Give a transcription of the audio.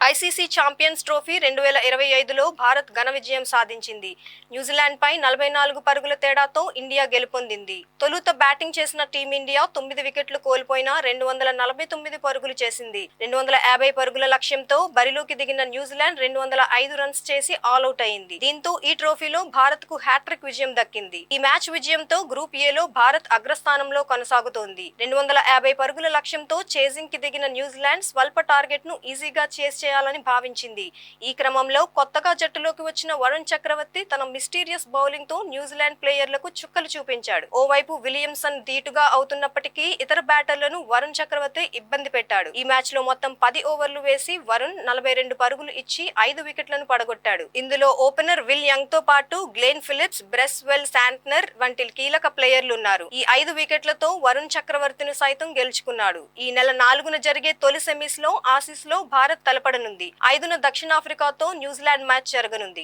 ICC champions trophy 2025లో Bharat ఘన విజయం సాధించింది. న్యూజిలాండ్పై 44 పరుగుల తేడాతో ఇండియా గెలుపొందింది. తొలుత బ్యాటింగ్ చేసిన టీమిండియా 9 వికెట్లు కోల్పోయినా 249 పరుగులు చేసింది. 250 పరుగుల లక్ష్యంతో బరిలోకి దిగిన న్యూజిలాండ్ 205 రన్స్ చేసి ఆలౌట్ అయింది. దీంతో ఈ ట్రోఫీలో భారత్కు హ్యాట్రిక్ విజయం దక్కింది. ఈ మ్యాచ్ విజయంతో గ్రూప్ ఏలో భారత్ అగ్రస్థానంలో కొనసాగుతోంది. 250 పరుగుల లక్ష్యంతో చేజింగ్ కి దిగిన న్యూజిలాండ్ స్వల్ప టార్గెట్ ను ఈజీగా చేసి చేయాలని భావించింది. ఈ క్రమంలో కొత్తగా జట్టులోకి వచ్చిన వరుణ్ చక్రవర్తి తన మిస్టీరియస్ బౌలింగ్ తో న్యూజిలాండ్ ప్లేయర్లకు చుక్కలు చూపించాడు. ఓవైపు విలియమ్సన్ ధీటుగా అవుతున్నప్పటికీ ఇతర బ్యాటర్లను వరుణ్ చక్రవర్తి ఇబ్బంది పెట్టాడు. ఈ మ్యాచ్ లో మొత్తం 10 ఓవర్లు వేసి వరుణ్ 42 పరుగులు ఇచ్చి 5 వికెట్లను పడగొట్టాడు. ఇందులో ఓపెనర్ విల్ యంగ్ తో పాటు గ్లెన్ ఫిలిప్స్, బ్రెస్వెల్ శాంట్నర్ వంటి కీలక ప్లేయర్లున్నారు. ఈ 5 వికెట్లతో వరుణ్ చక్రవర్తిని సైతం గెలుచుకున్నాడు. ఈ నెల 4న జరిగే తొలి సెమీస్ లో ఆసీస్ లో భారత్ తలపడనుంది. 5న దక్షిణాఫ్రికాతో న్యూజిలాండ్ మ్యాచ్ జరగనుంది.